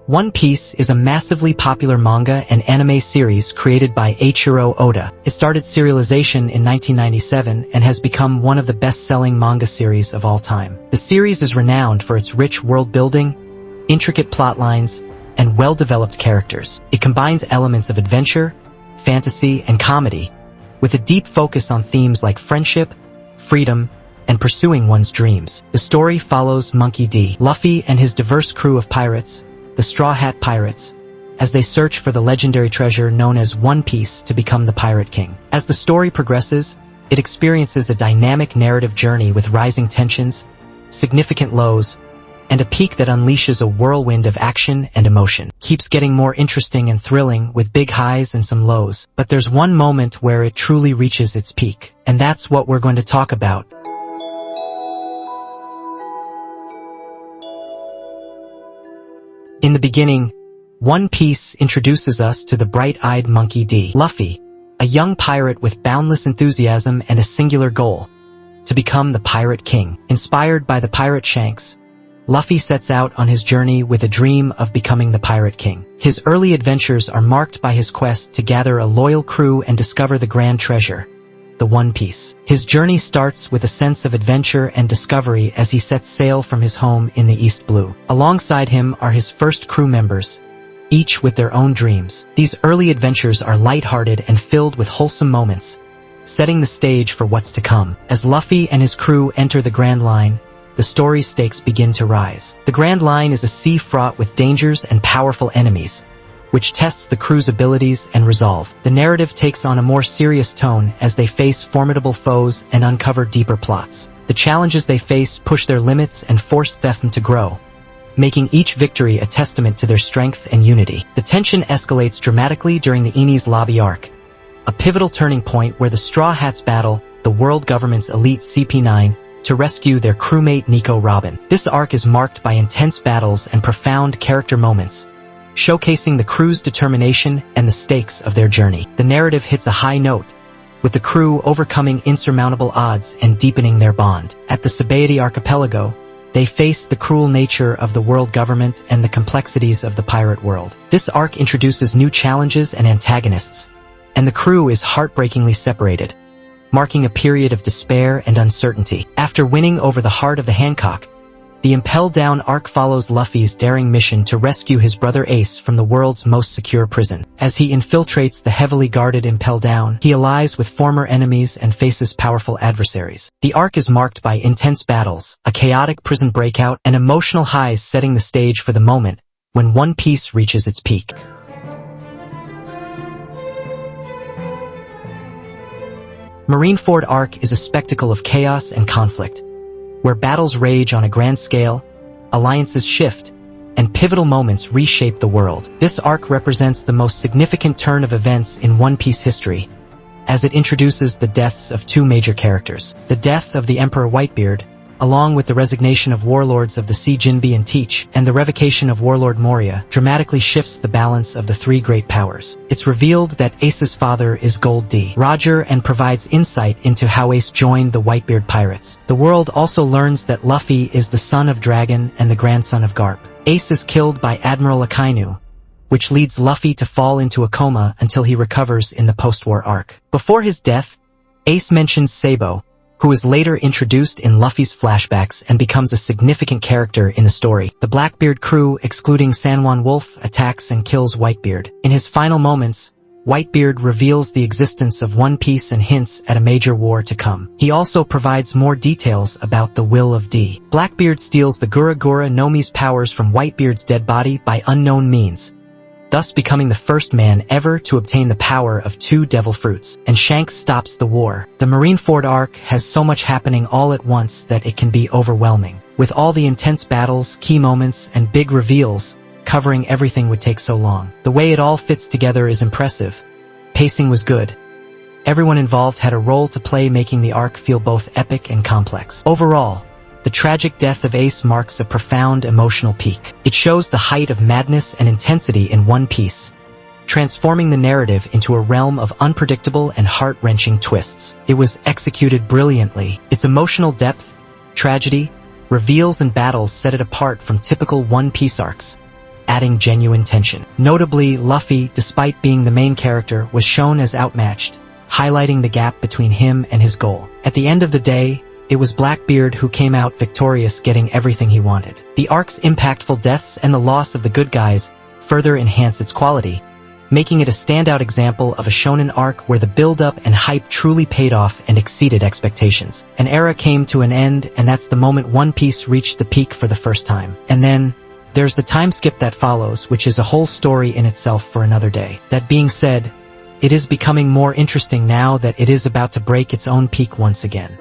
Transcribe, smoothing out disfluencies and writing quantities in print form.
One Piece is a massively popular manga and anime series created by Eiichiro Oda. It started serialization in 1997 and has become one of the best-selling manga series of all time. The series is renowned for its rich world-building, intricate plot lines, and well-developed characters. It combines elements of adventure, fantasy, and comedy, with a deep focus on themes like friendship, freedom, and pursuing one's dreams. The story follows Monkey D. Luffy and his diverse crew of pirates, the Straw Hat Pirates, as they search for the legendary treasure known as One Piece to become the Pirate King. As the story progresses, it experiences a dynamic narrative journey with rising tensions, significant lows, and a peak that unleashes a whirlwind of action and emotion. Keeps getting more interesting and thrilling with big highs and some lows. But there's one moment where it truly reaches its peak. And that's what we're going to talk about. In the beginning, One Piece introduces us to the bright-eyed Monkey D. Luffy, a young pirate with boundless enthusiasm and a singular goal, to become the Pirate King. Inspired by the pirate Shanks, Luffy sets out on his journey with a dream of becoming the Pirate King. His early adventures are marked by his quest to gather a loyal crew and discover the grand treasure, the One Piece. His journey starts with a sense of adventure and discovery as he sets sail from his home in the East Blue. Alongside him are his first crew members, each with their own dreams. These early adventures are lighthearted and filled with wholesome moments, setting the stage for what's to come. As Luffy and his crew enter the Grand Line, the story's stakes begin to rise. The Grand Line is a sea fraught with dangers and powerful enemies, which tests the crew's abilities and resolve. The narrative takes on a more serious tone as they face formidable foes and uncover deeper plots. The challenges they face push their limits and force them to grow, making each victory a testament to their strength and unity. The tension escalates dramatically during the Enies Lobby arc, a pivotal turning point where the Straw Hats battle the world government's elite CP9 to rescue their crewmate Nico Robin. This arc is marked by intense battles and profound character moments, showcasing the crew's determination and the stakes of their journey. The narrative hits a high note, with the crew overcoming insurmountable odds and deepening their bond. At the Sabaody Archipelago, they face the cruel nature of the world government and the complexities of the pirate world. This arc introduces new challenges and antagonists, and the crew is heartbreakingly separated, marking a period of despair and uncertainty. After winning over the heart of the Hancock, the Impel Down arc follows Luffy's daring mission to rescue his brother Ace from the world's most secure prison. As he infiltrates the heavily guarded Impel Down, he allies with former enemies and faces powerful adversaries. The arc is marked by intense battles, a chaotic prison breakout, and emotional highs, setting the stage for the moment when One Piece reaches its peak. Marineford arc is a spectacle of chaos and conflict, where battles rage on a grand scale, alliances shift, and pivotal moments reshape the world. This arc represents the most significant turn of events in One Piece history, as it introduces the deaths of two major characters. The death of the Emperor Whitebeard, along with the resignation of warlords of the Sea Jinbe and Teach, and the revocation of Warlord Moria, dramatically shifts the balance of the three great powers. It's revealed that Ace's father is Gold D. Roger and provides insight into how Ace joined the Whitebeard pirates. The world also learns that Luffy is the son of Dragon and the grandson of Garp. Ace is killed by Admiral Akainu, which leads Luffy to fall into a coma until he recovers in the post-war arc. Before his death, Ace mentions Sabo, who is later introduced in Luffy's flashbacks and becomes a significant character in the story. The Blackbeard crew, excluding San Juan Wolf, attacks and kills Whitebeard. In his final moments, Whitebeard reveals the existence of One Piece and hints at a major war to come. He also provides more details about the will of D. Blackbeard steals the Gura Gura no Mi's powers from Whitebeard's dead body by unknown means, thus becoming the first man ever to obtain the power of two devil fruits. And Shanks stops the war. The Marineford arc has so much happening all at once that it can be overwhelming. With all the intense battles, key moments, and big reveals, covering everything would take so long. The way it all fits together is impressive. Pacing was good. Everyone involved had a role to play, making the arc feel both epic and complex. Overall, the tragic death of Ace marks a profound emotional peak. It shows the height of madness and intensity in One Piece, transforming the narrative into a realm of unpredictable and heart-wrenching twists. It was executed brilliantly. Its emotional depth, tragedy, reveals and battles set it apart from typical One Piece arcs, adding genuine tension. Notably, Luffy, despite being the main character, was shown as outmatched, highlighting the gap between him and his goal. At the end of the day, it was Blackbeard who came out victorious, getting everything he wanted. The arc's impactful deaths and the loss of the good guys further enhance its quality, making it a standout example of a shonen arc where the build-up and hype truly paid off and exceeded expectations. An era came to an end, and that's the moment One Piece reached the peak for the first time. And then, there's the time skip that follows, which is a whole story in itself for another day. That being said, it is becoming more interesting now that it is about to break its own peak once again.